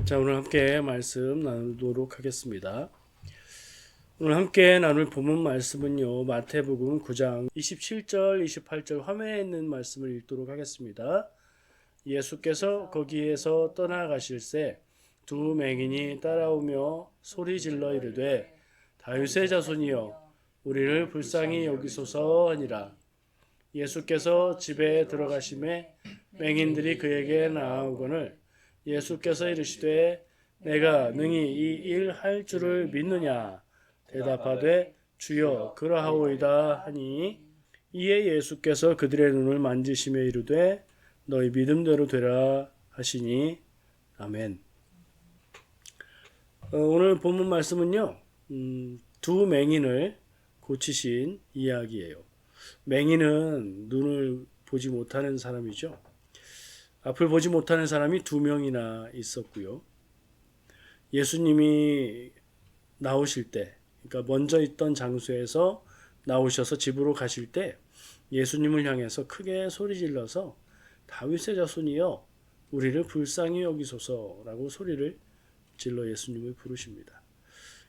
자, 오늘 함께 말씀 나누도록 하겠습니다. 오늘 함께 나눌 본문 말씀은요, 마태복음 9장 27절, 28절 화면에 있는 말씀을 읽도록 하겠습니다. 예수께서 거기에서 떠나가실새 두 맹인이 따라오며 소리질러 이르되 다윗의 자손이여 우리를 불쌍히 여기소서 하니라. 예수께서 집에 들어가심에 맹인들이 그에게 나아오거늘 예수께서 이르시되 내가 능히 이 일 할 줄을 믿느냐 대답하되 주여 그러하오이다 하니 이에 예수께서 그들의 눈을 만지시며 이르되 너희 믿음대로 되라 하시니 아멘. 오늘 본문 말씀은요, 두 맹인을 고치신 이야기예요. 맹인은 눈을 보지 못하는 사람이죠. 앞을 보지 못하는 사람이 두 명이나 있었고요. 예수님이 나오실 때, 그러니까 먼저 있던 장소에서 나오셔서 집으로 가실 때 예수님을 향해서 크게 소리질러서 다윗의 자손이여 우리를 불쌍히 여기소서라고 소리를 질러 예수님을 부르십니다.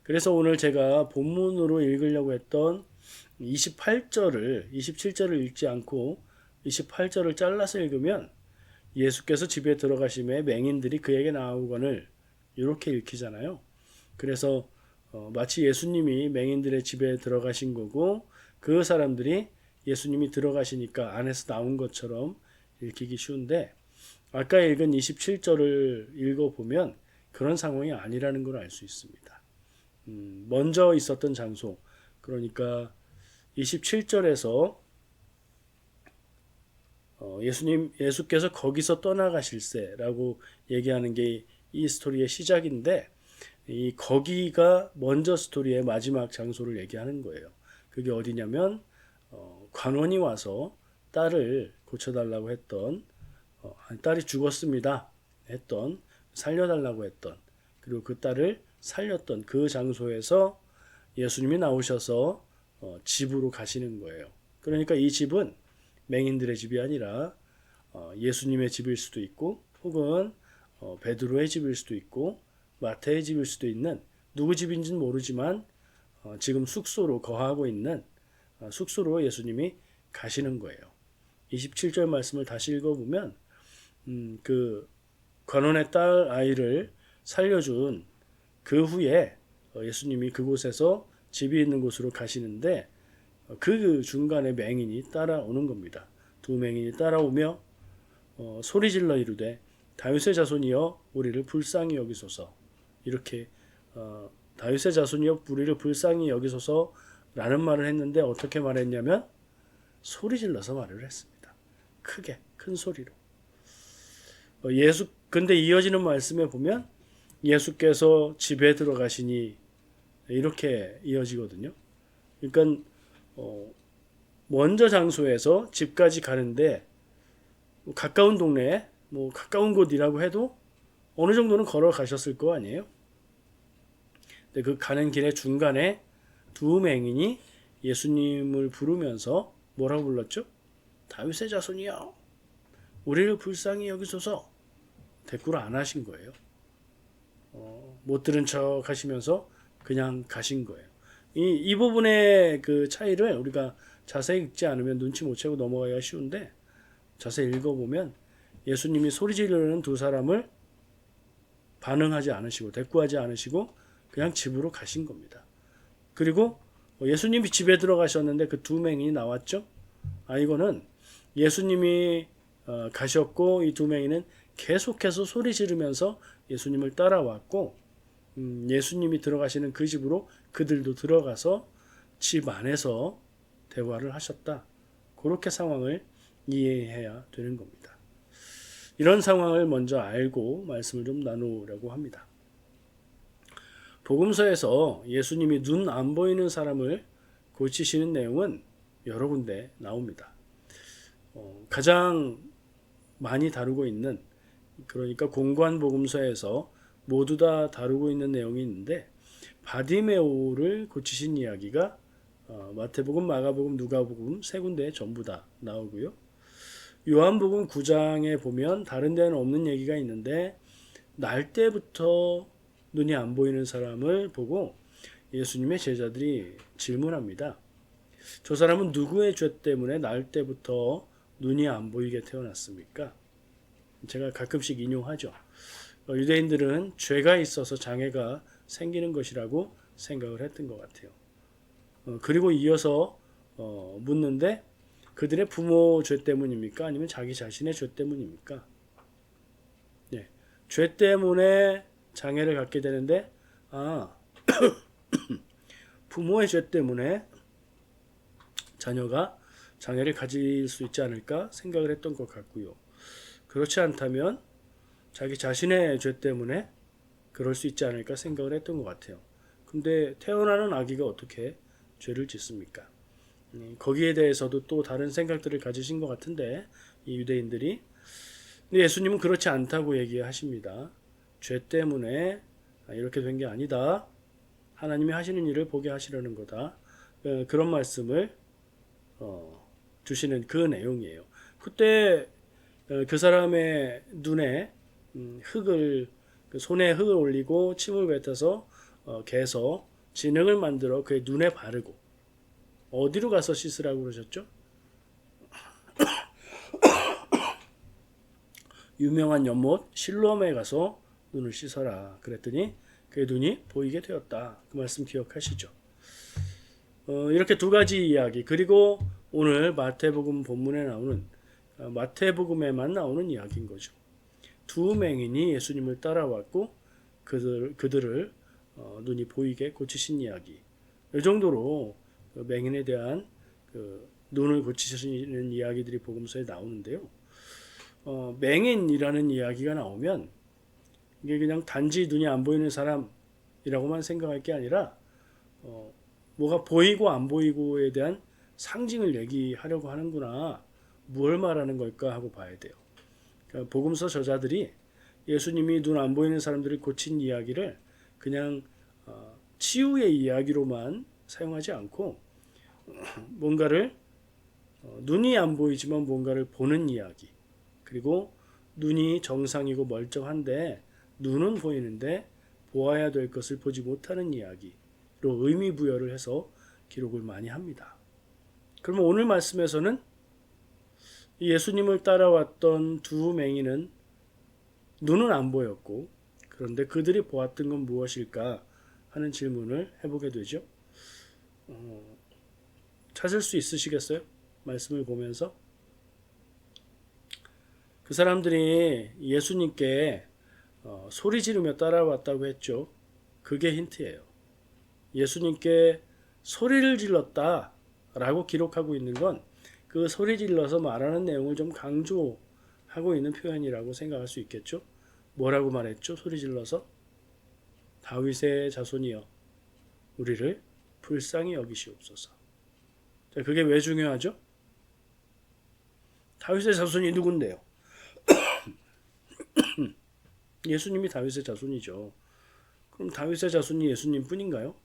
그래서 오늘 제가 본문으로 읽으려고 했던 27절을 읽지 않고 28절을 잘라서 읽으면 예수께서 집에 들어가심에 맹인들이 그에게 나오거늘 이렇게 읽히잖아요. 그래서 마치 예수님이 맹인들의 집에 들어가신 거고 그 사람들이 예수님이 들어가시니까 안에서 나온 것처럼 읽히기 쉬운데 아까 읽은 27절을 읽어보면 그런 상황이 아니라는 걸 알 수 있습니다. 먼저 있었던 장소, 그러니까 27절에서 예수께서 거기서 떠나가실세라고 얘기하는 게 이 스토리의 시작인데 이 거기가 먼저 스토리의 마지막 장소를 얘기하는 거예요. 그게 어디냐면 관원이 와서 딸을 고쳐달라고 했던 딸이 죽었습니다 했던 살려달라고 했던 그리고 그 딸을 살렸던 그 장소에서 예수님이 나오셔서 집으로 가시는 거예요. 그러니까 이 집은 맹인들의 집이 아니라 예수님의 집일 수도 있고 혹은 베드로의 집일 수도 있고 마태의 집일 수도 있는 누구 집인지는 모르지만 지금 숙소로 거하고 있는 숙소로 예수님이 가시는 거예요. 27절 말씀을 다시 읽어보면 그 관원의 딸 아이를 살려준 그 후에 예수님이 그곳에서 집이 있는 곳으로 가시는데 그 중간에 맹인이 따라오는 겁니다. 두 맹인이 따라오며 소리질러 이르되 다윗의 자손이여 우리를 불쌍히 여기소서. 이렇게 다윗의 자손이여 우리를 불쌍히 여기소서라는 말을 했는데 어떻게 말했냐면 소리질러서 말을 했습니다. 크게 큰 소리로. 근데 이어지는 말씀에 보면 예수께서 집에 들어가시니 이렇게 이어지거든요. 그러니까 먼저 장소에서 집까지 가는데 가까운 동네에 가까운 곳이라고 해도 어느 정도는 걸어가셨을 거 아니에요. 근데 그 가는 길의 중간에 두 맹인이 예수님을 부르면서 뭐라고 불렀죠? 다윗의 자손이여 우리를 불쌍히 여기소서. 대꾸를 안 하신 거예요. 못 들은 척 하시면서 그냥 가신 거예요. 이 부분의 그 차이를 우리가 자세히 읽지 않으면 눈치 못 채고 넘어가기가 쉬운데 자세히 읽어보면 예수님이 소리 지르는 두 사람을 반응하지 않으시고 대꾸하지 않으시고 그냥 집으로 가신 겁니다. 그리고 예수님이 집에 들어가셨는데 그 두 맹인이 나왔죠. 이거는 예수님이 가셨고 이 두 맹인은 계속해서 소리 지르면서 예수님을 따라왔고 예수님이 들어가시는 그 집으로 그들도 들어가서 집 안에서 대화를 하셨다. 그렇게 상황을 이해해야 되는 겁니다. 이런 상황을 먼저 알고 말씀을 좀 나누려고 합니다. 복음서에서 예수님이 눈 안 보이는 사람을 고치시는 내용은 여러 군데 나옵니다. 가장 많이 다루고 있는 그러니까 공관 복음서에서 모두 다 다루고 있는 내용이 있는데 바디메오를 고치신 이야기가 마태복음, 마가복음, 누가복음 세 군데에 전부 다 나오고요. 요한복음 9장에 보면 다른 데는 없는 얘기가 있는데 날 때부터 눈이 안 보이는 사람을 보고 예수님의 제자들이 질문합니다. 저 사람은 누구의 죄 때문에 날 때부터 눈이 안 보이게 태어났습니까? 제가 가끔씩 인용하죠. 유대인들은 죄가 있어서 장애가 생기는 것이라고 생각을 했던 것 같아요. 그리고 이어서 묻는데 그들의 부모 죄 때문입니까? 아니면 자기 자신의 죄 때문입니까? 네. 죄 때문에 장애를 갖게 되는데 부모의 죄 때문에 자녀가 장애를 가질 수 있지 않을까 생각을 했던 것 같고요. 그렇지 않다면 자기 자신의 죄 때문에 그럴 수 있지 않을까 생각을 했던 것 같아요. 근데 태어나는 아기가 어떻게 죄를 짓습니까? 거기에 대해서도 또 다른 생각들을 가지신 것 같은데 이 유대인들이. 근데 예수님은 그렇지 않다고 얘기하십니다. 죄 때문에 이렇게 된 게 아니다. 하나님이 하시는 일을 보게 하시려는 거다. 그런 말씀을 주시는 그 내용이에요. 그때 그 사람의 눈에 흙을 손에 흙을 올리고 침을 뱉어서 개서 진흙을 만들어 그의 눈에 바르고 어디로 가서 씻으라고 그러셨죠? 유명한 연못 실로암에 가서 눈을 씻어라 그랬더니 그의 눈이 보이게 되었다. 그 말씀 기억하시죠? 이렇게 두 가지 이야기 그리고 오늘 마태복음 본문에 나오는 마태복음에만 나오는 이야기인 거죠. 두 맹인이 예수님을 따라왔고 그들을 눈이 보이게 고치신 이야기. 이 정도로 맹인에 대한 눈을 고치시는 이야기들이 복음서에 나오는데요. 맹인이라는 이야기가 나오면 이게 그냥 단지 눈이 안 보이는 사람이라고만 생각할 게 아니라 뭐가 보이고 안 보이고에 대한 상징을 얘기하려고 하는구나. 무엇을 말하는 걸까 하고 봐야 돼요. 그러니까 복음서 저자들이 예수님이 눈 안 보이는 사람들을 고친 이야기를 그냥 치유의 이야기로만 사용하지 않고 뭔가를 눈이 안 보이지만 뭔가를 보는 이야기 그리고 눈이 정상이고 멀쩡한데 눈은 보이는데 보아야 될 것을 보지 못하는 이야기로 의미 부여를 해서 기록을 많이 합니다. 그러면 오늘 말씀에서는 예수님을 따라왔던 두 맹인은 눈은 안 보였고 그런데 그들이 보았던 건 무엇일까 하는 질문을 해보게 되죠. 찾을 수 있으시겠어요? 말씀을 보면서 그 사람들이 예수님께 소리 지르며 따라왔다고 했죠. 그게 힌트예요. 예수님께 소리를 질렀다라고 기록하고 있는 건 그 소리 질러서 말하는 내용을 좀 강조하고 있는 표현이라고 생각할 수 있겠죠. 뭐라고 말했죠? 소리 질러서 다윗의 자손이여 우리를 불쌍히 여기시옵소서. 자, 그게 왜 중요하죠? 다윗의 자손이 누군데요? 예수님이 다윗의 자손이죠. 그럼 다윗의 자손이 예수님 뿐인가요?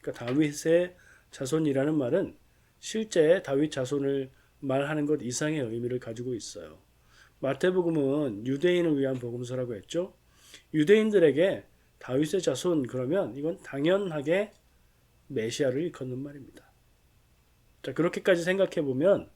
그러니까 다윗의 자손이라는 말은 실제 다윗 자손을 말하는 것 이상의 의미를 가지고 있어요. 마태복음은 유대인을 위한 복음서라고 했죠. 유대인들에게 다윗의 자손 그러면 이건 당연하게 메시아를 일컫는 말입니다. 자, 그렇게까지 생각해 보면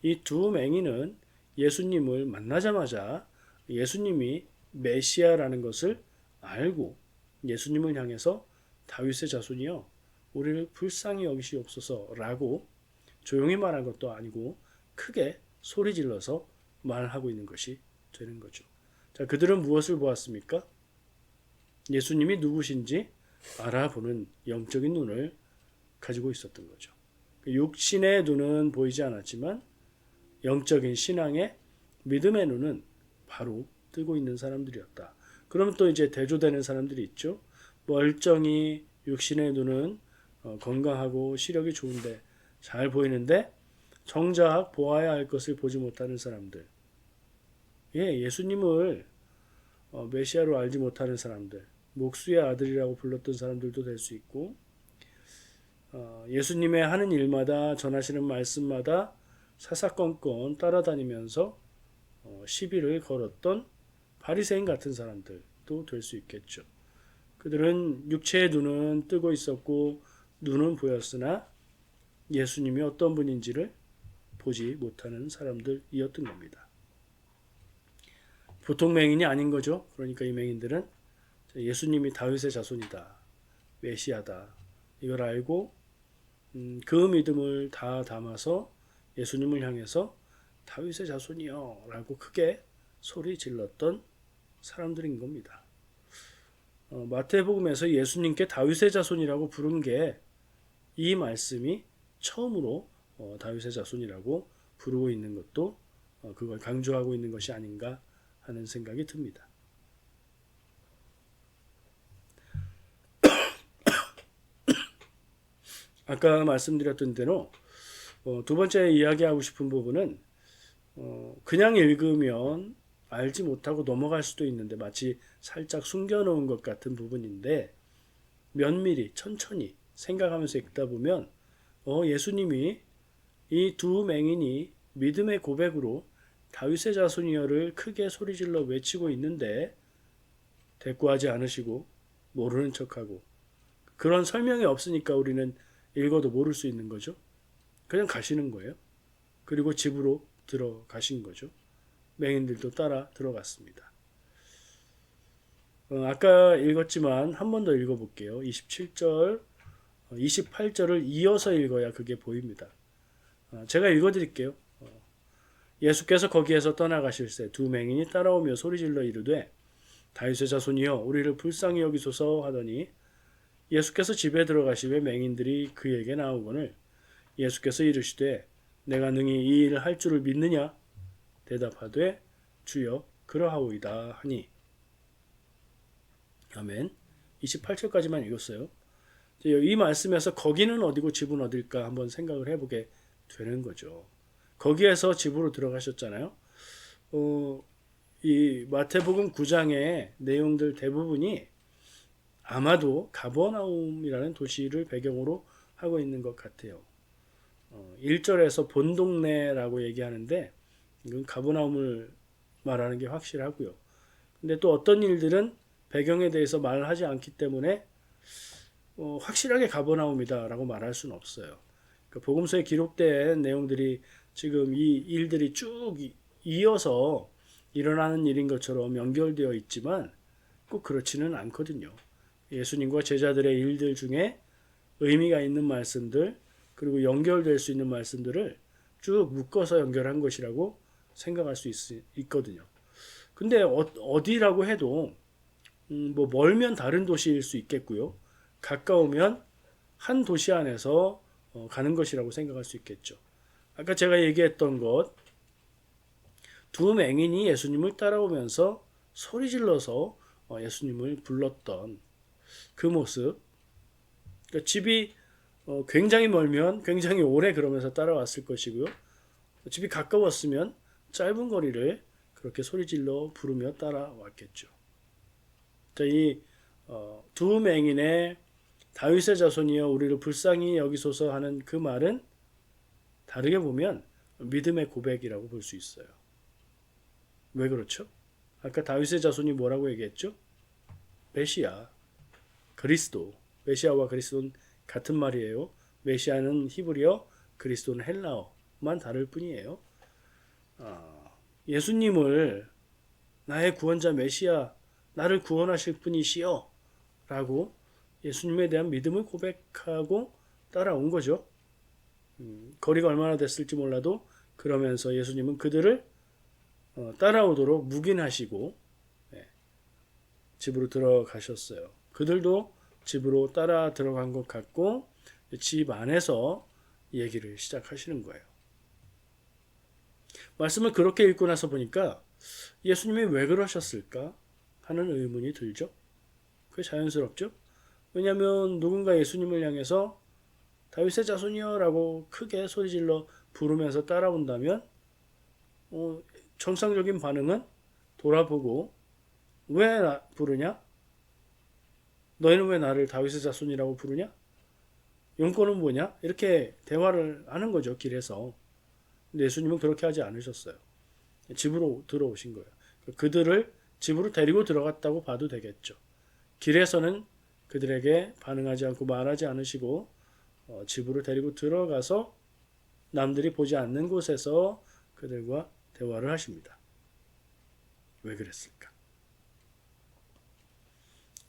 이 두 맹인은 예수님을 만나자마자 예수님이 메시아라는 것을 알고 예수님을 향해서 다윗의 자손이여 우리를 불쌍히 여기시옵소서라고 조용히 말한 것도 아니고 크게 소리 질러서 말하고 있는 것이 되는 거죠. 자, 그들은 무엇을 보았습니까? 예수님이 누구신지 알아보는 영적인 눈을 가지고 있었던 거죠. 육신의 눈은 보이지 않았지만 영적인 신앙의 믿음의 눈은 바로 뜨고 있는 사람들이었다. 그럼 또 이제 대조되는 사람들이 있죠. 멀쩡히 육신의 눈은 건강하고 시력이 좋은데 잘 보이는데 정작 보아야 할 것을 보지 못하는 사람들. 예수님을 메시아로 알지 못하는 사람들. 목수의 아들이라고 불렀던 사람들도 될 수 있고 예수님의 하는 일마다 전하시는 말씀마다 사사건건 따라다니면서 시비를 걸었던 바리새인 같은 사람들도 생각도 될 수 있겠죠. 그들은 육체의 눈은 뜨고 있었고 눈은 보였으나 예수님이 어떤 분인지를 보지 못하는 사람들이었던 겁니다. 보통 맹인이 아닌 거죠. 그러니까 이 맹인들은 예수님이 다윗의 자손이다, 메시아다, 이걸 알고 그 믿음을 다 담아서 예수님을 향해서 다윗의 자손이요 라고 크게 소리 질렀던 사람들인 겁니다. 마태복음에서 예수님께 다윗의 자손이라고 부른 게 이 말씀이 처음으로 다윗의 자손이라고 부르고 있는 것도 그걸 강조하고 있는 것이 아닌가 하는 생각이 듭니다. 아까 말씀드렸던 대로 두 번째 이야기하고 싶은 부분은 그냥 읽으면 알지 못하고 넘어갈 수도 있는데 마치 살짝 숨겨놓은 것 같은 부분인데 면밀히 천천히 생각하면서 읽다 보면 예수님이 이 두 맹인이 믿음의 고백으로 다윗의 자손이여를 크게 소리질러 외치고 있는데 대꾸하지 않으시고 모르는 척하고 그런 설명이 없으니까 우리는 읽어도 모를 수 있는 거죠. 그냥 가시는 거예요. 그리고 집으로 들어가신 거죠. 맹인들도 따라 들어갔습니다. 아까 읽었지만 한 번 더 읽어볼게요. 27절, 28절을 이어서 읽어야 그게 보입니다. 제가 읽어드릴게요. 예수께서 거기에서 떠나가실새 두 맹인이 따라오며 소리질러 이르되 다윗의 자손이여 우리를 불쌍히 여기소서 하더니 예수께서 집에 들어가시매 맹인들이 그에게 나오거늘 예수께서 이르시되 내가 능히 이 일을 할 줄을 믿느냐 대답하되 주여 그러하오이다 하니 아멘. 28절까지만 읽었어요. 이 말씀에서 거기는 어디고 집은 어딜까 한번 생각을 해보게 되는 거죠. 거기에서 집으로 들어가셨잖아요. 이 마태복음 9장의 내용들 대부분이 아마도 가버나움이라는 도시를 배경으로 하고 있는 것 같아요. 1절에서 본 동네라고 얘기하는데 이건 가버나움을 말하는 게 확실하고요. 근데 또 어떤 일들은 배경에 대해서 말하지 않기 때문에 확실하게 가버나움이다라고 말할 수는 없어요. 그러니까 복음서에 기록된 내용들이 지금 이 일들이 쭉 이어서 일어나는 일인 것처럼 연결되어 있지만 꼭 그렇지는 않거든요. 예수님과 제자들의 일들 중에 의미가 있는 말씀들 그리고 연결될 수 있는 말씀들을 쭉 묶어서 연결한 것이라고 생각할 수 있거든요. 근데 어디라고 해도 뭐 멀면 다른 도시일 수 있겠고요. 가까우면 한 도시 안에서 가는 것이라고 생각할 수 있겠죠. 아까 제가 얘기했던 것, 두 맹인이 예수님을 따라오면서 소리질러서 예수님을 불렀던 그 모습, 그러니까 집이 굉장히 멀면 굉장히 오래 그러면서 따라왔을 것이고요. 집이 가까웠으면 짧은 거리를 그렇게 소리질러 부르며 따라왔겠죠. 이 두 맹인의 다윗의 자손이여 우리를 불쌍히 여기소서 하는 그 말은 다르게 보면 믿음의 고백이라고 볼 수 있어요. 왜 그렇죠? 아까 다윗의 자손이 뭐라고 얘기했죠? 메시아, 그리스도. 메시아와 그리스도는 같은 말이에요. 메시아는 히브리어, 그리스도는 헬라어만 다를 뿐이에요. 예수님을 나의 구원자 메시아, 나를 구원하실 분이시여 라고 예수님에 대한 믿음을 고백하고 따라온 거죠. 거리가 얼마나 됐을지 몰라도 그러면서 예수님은 그들을 따라오도록 묵인하시고 집으로 들어가셨어요. 그들도 집으로 따라 들어간 것 같고 집 안에서 얘기를 시작하시는 거예요. 말씀을 그렇게 읽고 나서 보니까 예수님이 왜 그러셨을까 하는 의문이 들죠. 그게 자연스럽죠. 왜냐하면 누군가 예수님을 향해서 다윗의 자손이여 라고 크게 소리질러 부르면서 따라온다면 정상적인 반응은 돌아보고 왜 부르냐? 너희는 왜 나를 다윗의 자손이라고 부르냐? 용건은 뭐냐? 이렇게 대화를 하는 거죠. 길에서. 근데 예수님은 그렇게 하지 않으셨어요. 집으로 들어오신 거예요. 그들을 집으로 데리고 들어갔다고 봐도 되겠죠. 길에서는 그들에게 반응하지 않고 말하지 않으시고 집으로 데리고 들어가서 남들이 보지 않는 곳에서 그들과 대화를 하십니다. 왜 그랬을까?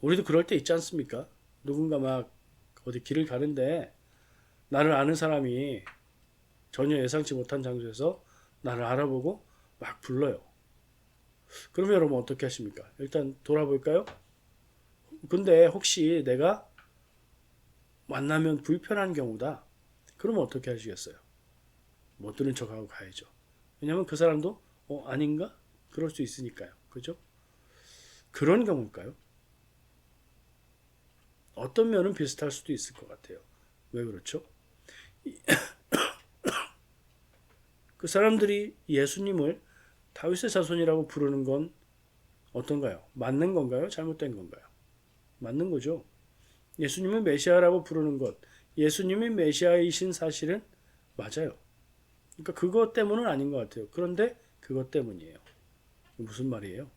우리도 그럴 때 있지 않습니까? 누군가 막 어디 길을 가는데 나를 아는 사람이 전혀 예상치 못한 장소에서 나를 알아보고 막 불러요. 그러면 여러분 어떻게 하십니까? 일단 돌아볼까요? 근데 혹시 내가 만나면 불편한 경우다. 그러면 어떻게 하시겠어요? 못 들은 척하고 가야죠. 왜냐하면 그 사람도 아닌가? 그럴 수 있으니까요. 그죠? 그런 경우일까요? 어떤 면은 비슷할 수도 있을 것 같아요. 왜 그렇죠? 그 사람들이 예수님을 다윗의 자손이라고 부르는 건 어떤가요? 맞는 건가요? 잘못된 건가요? 맞는 거죠. 예수님을 메시아라고 부르는 것, 예수님이 메시아이신 사실은 맞아요. 그러니까 그것 때문은 아닌 것 같아요. 그런데 그것 때문이에요. 무슨 말이에요?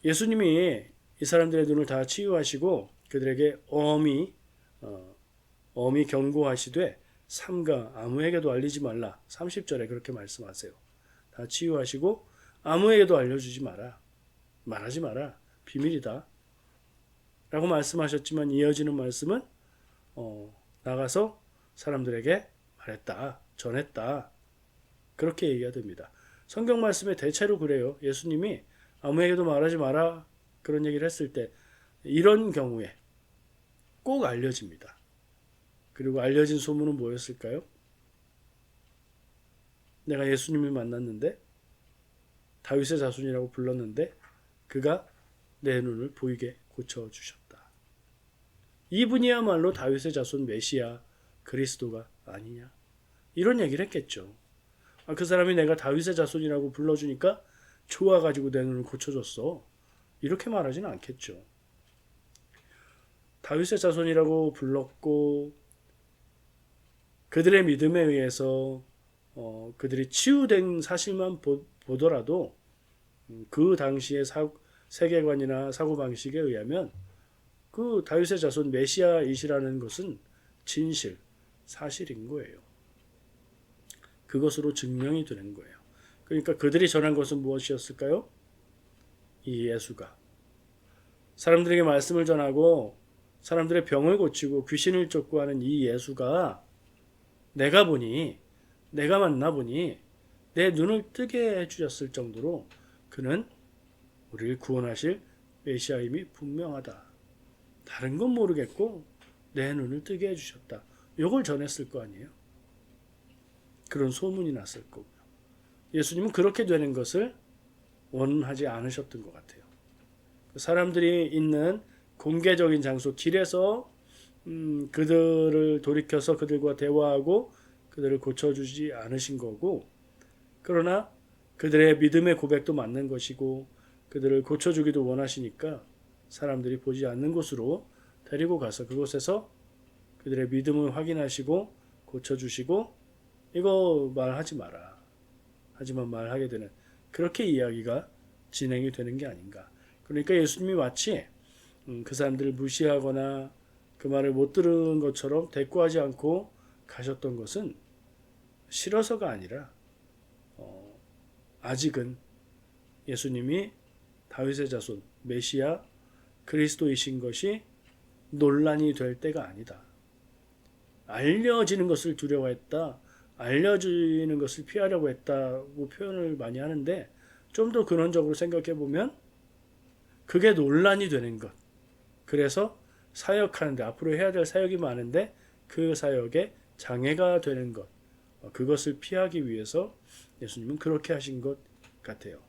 예수님이 이 사람들의 눈을 다 치유하시고 그들에게 엄히 경고하시되 삼가 아무에게도 알리지 말라. 30절에 그렇게 말씀하세요. 다 치유하시고 아무에게도 알려주지 마라. 말하지 마라. 비밀이다. 라고 말씀하셨지만 이어지는 말씀은 나가서 사람들에게 말했다. 전했다. 그렇게 얘기가 됩니다. 성경 말씀에 대체로 그래요. 예수님이 아무에게도 말하지 마라. 그런 얘기를 했을 때 이런 경우에 꼭 알려집니다. 그리고 알려진 소문은 뭐였을까요? 내가 예수님을 만났는데 다윗의 자손이라고 불렀는데 그가 내 눈을 보이게 고쳐주셨다. 이분이야말로 다윗의 자손 메시아 그리스도가 아니냐. 이런 얘기를 했겠죠. 그 사람이 내가 다윗의 자손이라고 불러주니까 좋아가지고 내 눈을 고쳐줬어. 이렇게 말하지는 않겠죠. 다윗의 자손이라고 불렀고 그들의 믿음에 의해서 그들이 치유된 사실만 보더라도 그 당시의 세계관이나 사고방식에 의하면 그 다윗의 자손 메시아이시라는 것은 진실, 사실인 거예요. 그것으로 증명이 되는 거예요. 그러니까 그들이 전한 것은 무엇이었을까요? 이 예수가 사람들에게 말씀을 전하고 사람들의 병을 고치고 귀신을 쫓고 하는 이 예수가 내가 만나보니 내 눈을 뜨게 해주셨을 정도로 그는 우리를 구원하실 메시아임이 분명하다. 다른 건 모르겠고 내 눈을 뜨게 해주셨다. 이걸 전했을 거 아니에요. 그런 소문이 났을 거고요. 예수님은 그렇게 되는 것을 원하지 않으셨던 것 같아요. 사람들이 있는 공개적인 장소 길에서 그들을 돌이켜서 그들과 대화하고 그들을 고쳐주지 않으신 거고, 그러나 그들의 믿음의 고백도 맞는 것이고 그들을 고쳐주기도 원하시니까 사람들이 보지 않는 곳으로 데리고 가서 그곳에서 그들의 믿음을 확인하시고 고쳐주시고 이거 말하지 마라. 하지만 말하게 되는 그렇게 이야기가 진행이 되는 게 아닌가. 그러니까 예수님이 마치 그 사람들을 무시하거나 그 말을 못 들은 것처럼 대꾸하지 않고 가셨던 것은 싫어서가 아니라 아직은 예수님이 다윗의 자손 메시아 그리스도이신 것이 논란이 될 때가 아니다. 알려지는 것을 두려워했다. 알려지는 것을 피하려고 했다고 표현을 많이 하는데 좀 더 근원적으로 생각해 보면 그게 논란이 되는 것. 그래서 사역하는데 앞으로 해야 될 사역이 많은데 그 사역에 장애가 되는 것. 그것을 피하기 위해서 예수님은 그렇게 하신 것 같아요.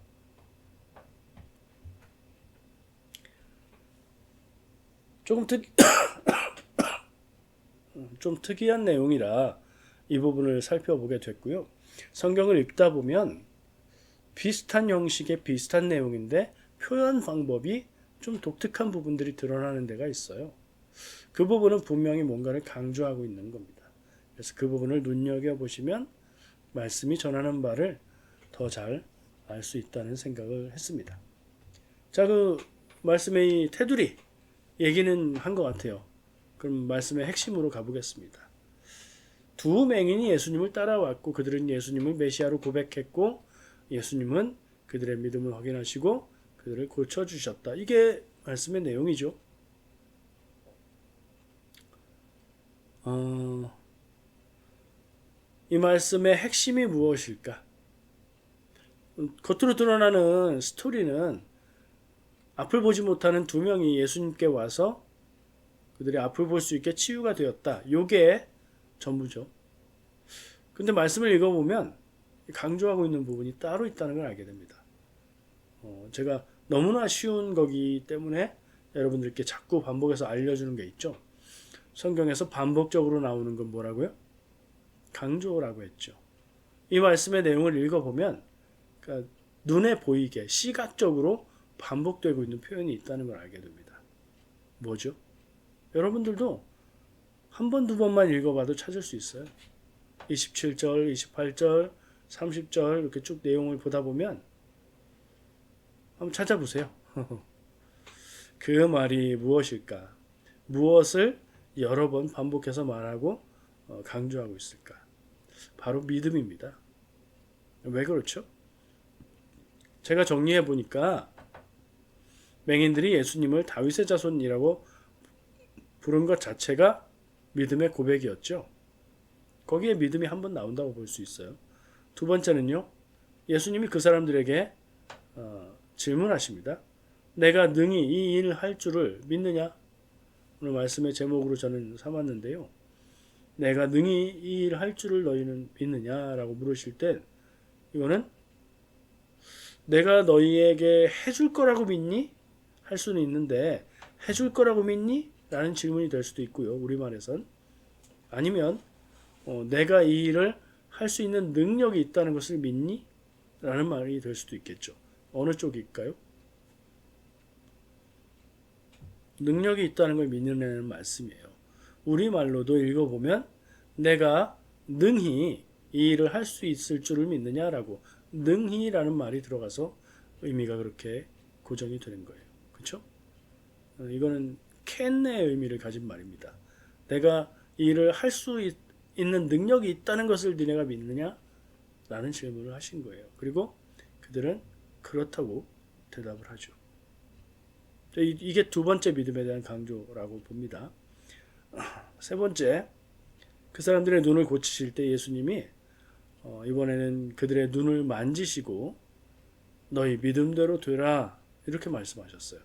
좀 특이한 내용이라 이 부분을 살펴보게 됐고요. 성경을 읽다 보면 비슷한 형식의 비슷한 내용인데 표현 방법이 좀 독특한 부분들이 드러나는 데가 있어요. 그 부분은 분명히 뭔가를 강조하고 있는 겁니다. 그래서 그 부분을 눈여겨보시면 말씀이 전하는 바를 더 잘 알 수 있다는 생각을 했습니다. 자, 그 말씀의 이 테두리 얘기는 한 것 같아요. 그럼 말씀의 핵심으로 가보겠습니다. 두 맹인이 예수님을 따라왔고 그들은 예수님을 메시아로 고백했고 예수님은 그들의 믿음을 확인하시고 그들을 고쳐주셨다. 이게 말씀의 내용이죠. 이 말씀의 핵심이 무엇일까? 겉으로 드러나는 스토리는 앞을 보지 못하는 두 명이 예수님께 와서 그들이 앞을 볼 수 있게 치유가 되었다. 요게 전부죠. 근데 말씀을 읽어보면 강조하고 있는 부분이 따로 있다는 걸 알게 됩니다. 제가 너무나 쉬운 거기 때문에 여러분들께 자꾸 반복해서 알려주는 게 있죠. 성경에서 반복적으로 나오는 건 뭐라고요? 강조라고 했죠. 이 말씀의 내용을 읽어보면 그러니까 눈에 보이게 시각적으로 반복되고 있는 표현이 있다는 걸 알게 됩니다. 뭐죠? 여러분들도 한 번, 두 번만 읽어봐도 찾을 수 있어요. 27절, 28절, 30절 이렇게 쭉 내용을 보다 보면 한번 찾아보세요. 그 말이 무엇일까? 무엇을 여러 번 반복해서 말하고 강조하고 있을까? 바로 믿음입니다. 왜 그렇죠? 제가 정리해 보니까 맹인들이 예수님을 다윗의 자손이라고 부른 것 자체가 믿음의 고백이었죠. 거기에 믿음이 한 번 나온다고 볼 수 있어요. 두 번째는요. 예수님이 그 사람들에게 질문하십니다. 내가 능히 이 일을 할 줄을 믿느냐? 오늘 말씀의 제목으로 저는 삼았는데요. 내가 능히 이 일을 할 줄을 너희는 믿느냐라고 물으실 때 이거는 내가 너희에게 해줄 거라고 믿니? 할 수는 있는데 해줄 거라고 믿니? 라는 질문이 될 수도 있고요. 우리말에선. 아니면 내가 이 일을 할 수 있는 능력이 있다는 것을 믿니? 라는 말이 될 수도 있겠죠. 어느 쪽일까요? 능력이 있다는 걸 믿느냐는 말씀이에요. 우리말로도 읽어보면 내가 능히 이 일을 할 수 있을 줄을 믿느냐라고 능히라는 말이 들어가서 의미가 그렇게 고정이 되는 거예요. 그렇죠? 이거는 캔의 의미를 가진 말입니다. 내가 이 일을 할 수 있는 능력이 있다는 것을 니네가 믿느냐? 라는 질문을 하신 거예요. 그리고 그들은 그렇다고 대답을 하죠. 이게 두 번째 믿음에 대한 강조라고 봅니다. 세 번째, 그 사람들의 눈을 고치실 때 예수님이 이번에는 그들의 눈을 만지시고 너희 믿음대로 되라 이렇게 말씀하셨어요.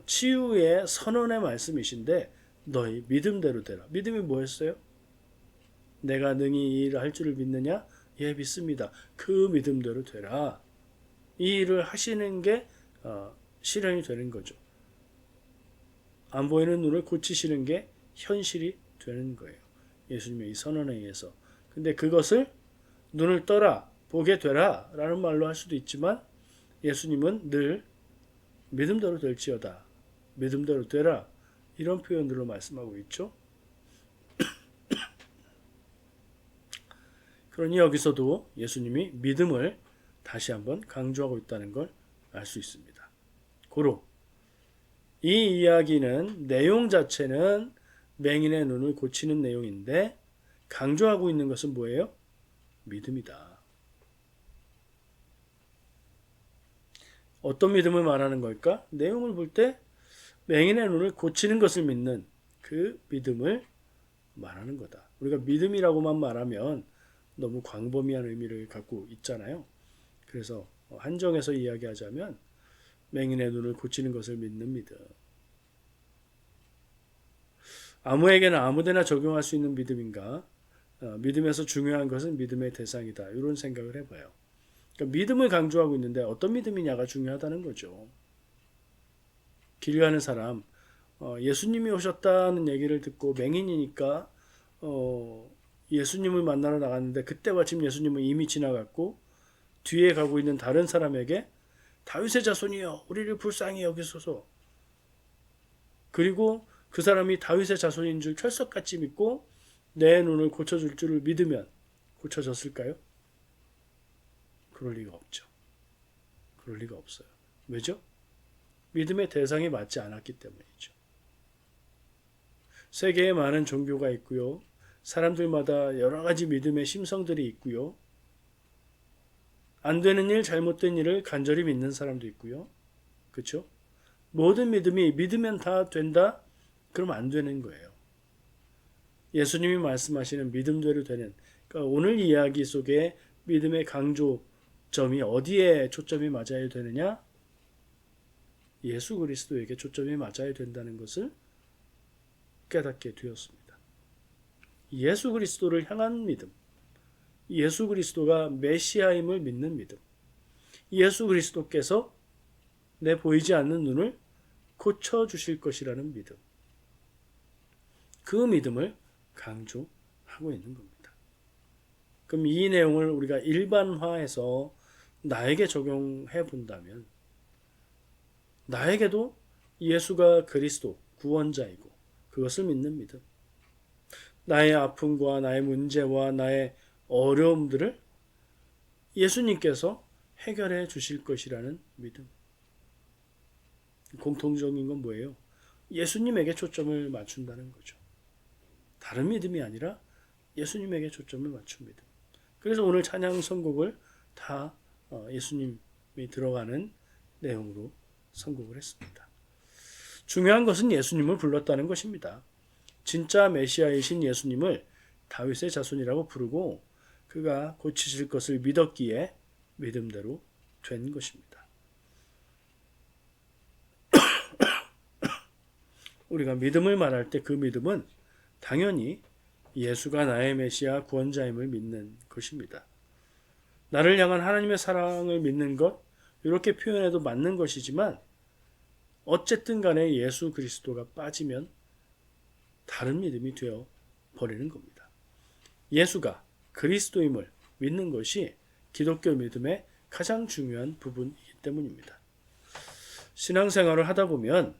치유의 선언의 말씀이신데 너희 믿음대로 되라. 믿음이 뭐였어요? 내가 능히 이 일을 할 줄을 믿느냐? 예, 믿습니다. 그 믿음대로 되라. 이 일을 하시는 게 실현이 되는 거죠. 안 보이는 눈을 고치시는 게 현실이 되는 거예요. 예수님의 이 선언에 의해서. 근데 그것을 눈을 떠라, 보게 되라 라는 말로 할 수도 있지만 예수님은 늘 믿음대로 될지어다. 믿음대로 되라. 이런 표현들로 말씀하고 있죠. 그러니 여기서도 예수님이 믿음을 다시 한번 강조하고 있다는 걸 알 수 있습니다. 고로 이 이야기는 내용 자체는 맹인의 눈을 고치는 내용인데 강조하고 있는 것은 뭐예요? 믿음이다. 어떤 믿음을 말하는 걸까? 내용을 볼 때 맹인의 눈을 고치는 것을 믿는 그 믿음을 말하는 거다. 우리가 믿음이라고만 말하면 너무 광범위한 의미를 갖고 있잖아요. 그래서 한정해서 이야기하자면 맹인의 눈을 고치는 것을 믿는 믿음. 아무에게나 아무데나 적용할 수 있는 믿음인가? 믿음에서 중요한 것은 믿음의 대상이다. 이런 생각을 해봐요. 그러니까 믿음을 강조하고 있는데 어떤 믿음이냐가 중요하다는 거죠. 길 가는 사람, 예수님이 오셨다는 얘기를 듣고 맹인이니까 예수님을 만나러 나갔는데 그때 마침 예수님은 이미 지나갔고 뒤에 가고 있는 다른 사람에게 다윗의 자손이여 우리를 불쌍히 여기소서. 그리고 그 사람이 다윗의 자손인 줄 철석같이 믿고 내 눈을 고쳐줄 줄을 믿으면 고쳐졌을까요? 그럴 리가 없죠. 그럴 리가 없어요. 왜죠? 믿음의 대상이 맞지 않았기 때문이죠. 세계에 많은 종교가 있고요. 사람들마다 여러 가지 믿음의 심성들이 있고요. 안 되는 일, 잘못된 일을 간절히 믿는 사람도 있고요. 그렇죠? 모든 믿음이 믿으면 다 된다? 그럼 안 되는 거예요. 예수님이 말씀하시는 믿음대로 되는, 그러니까 오늘 이야기 속에 믿음의 강조점이 어디에 초점이 맞아야 되느냐? 예수 그리스도에게 초점이 맞아야 된다는 것을 깨닫게 되었습니다. 예수 그리스도를 향한 믿음, 예수 그리스도가 메시아임을 믿는 믿음, 예수 그리스도께서 내 보이지 않는 눈을 고쳐주실 것이라는 믿음, 그 믿음을 강조하고 있는 겁니다. 그럼 이 내용을 우리가 일반화해서 나에게 적용해 본다면 나에게도 예수가 그리스도 구원자이고 그것을 믿는 믿음, 나의 아픔과 나의 문제와 나의 어려움들을 예수님께서 해결해 주실 것이라는 믿음. 공통적인 건 뭐예요? 예수님에게 초점을 맞춘다는 거죠. 다른 믿음이 아니라 예수님에게 초점을 맞춘 믿음. 그래서 오늘 찬양 선곡을 다 예수님이 들어가는 내용으로 선곡을 했습니다. 중요한 것은 예수님을 불렀다는 것입니다. 진짜 메시아이신 예수님을 다윗의 자손이라고 부르고 그가 고치실 것을 믿었기에 믿음대로 된 것입니다. 우리가 믿음을 말할 때 그 믿음은 당연히 예수가 나의 메시아 구원자임을 믿는 것입니다. 나를 향한 하나님의 사랑을 믿는 것, 이렇게 표현해도 맞는 것이지만 어쨌든 간에 예수 그리스도가 빠지면 다른 믿음이 되어 버리는 겁니다. 예수가 그리스도임을 믿는 것이 기독교 믿음의 가장 중요한 부분이기 때문입니다. 신앙생활을 하다 보면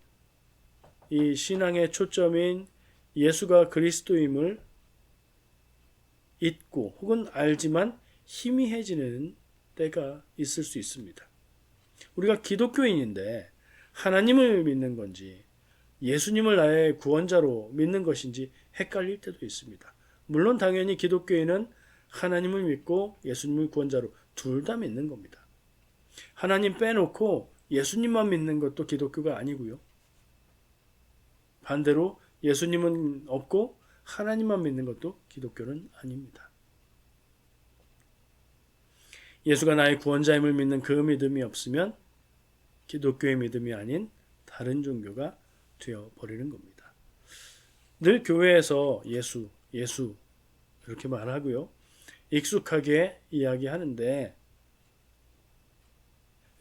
이 신앙의 초점인 예수가 그리스도임을 잊고 혹은 알지만 희미해지는 때가 있을 수 있습니다. 우리가 기독교인인데 하나님을 믿는 건지 예수님을 나의 구원자로 믿는 것인지 헷갈릴 때도 있습니다. 물론 당연히 기독교인은 하나님을 믿고 예수님을 구원자로 둘 다 믿는 겁니다. 하나님 빼놓고 예수님만 믿는 것도 기독교가 아니고요. 반대로 예수님은 없고 하나님만 믿는 것도 기독교는 아닙니다. 예수가 나의 구원자임을 믿는 그 믿음이 없으면 기독교의 믿음이 아닌 다른 종교가 되어버리는 겁니다. 늘 교회에서 예수 이렇게 말하고요. 익숙하게 이야기하는데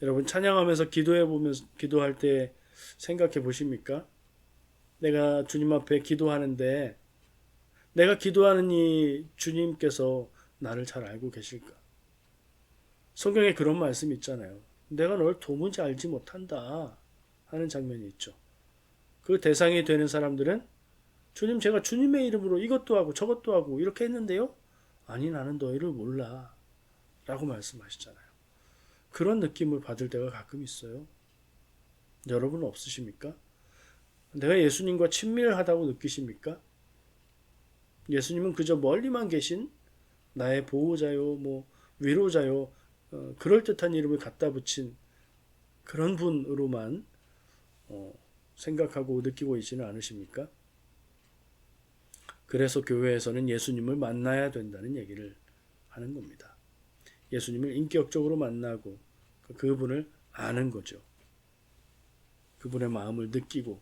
여러분 찬양하면서 기도할 때 생각해 보십니까? 내가 주님 앞에 기도하는데 내가 기도하는 이 주님께서 나를 잘 알고 계실까? 성경에 그런 말씀이 있잖아요. 내가 널 도무지 알지 못한다 하는 장면이 있죠. 그 대상이 되는 사람들은 주님 제가 주님의 이름으로 이것도 하고 저것도 하고 이렇게 했는데요. 아니 나는 너희를 몰라 라고 말씀하시잖아요. 그런 느낌을 받을 때가 가끔 있어요. 여러분은 없으십니까? 내가 예수님과 친밀하다고 느끼십니까? 예수님은 그저 멀리만 계신 나의 보호자요, 위로자요, 그럴듯한 이름을 갖다 붙인 그런 분으로만 생각하고 느끼고 있지는 않으십니까? 그래서 교회에서는 예수님을 만나야 된다는 얘기를 하는 겁니다. 예수님을 인격적으로 만나고 그분을 아는 거죠. 그분의 마음을 느끼고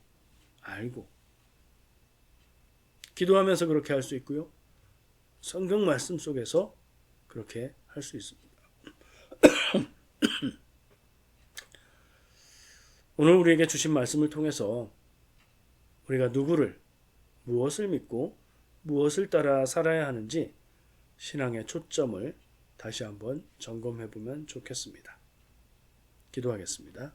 알고 기도하면서 그렇게 할 수 있고요. 성경 말씀 속에서 그렇게 할 수 있습니다. 오늘 우리에게 주신 말씀을 통해서 우리가 누구를 무엇을 믿고 무엇을 따라 살아야 하는지 신앙의 초점을 다시 한번 점검해 보면 좋겠습니다. 기도하겠습니다.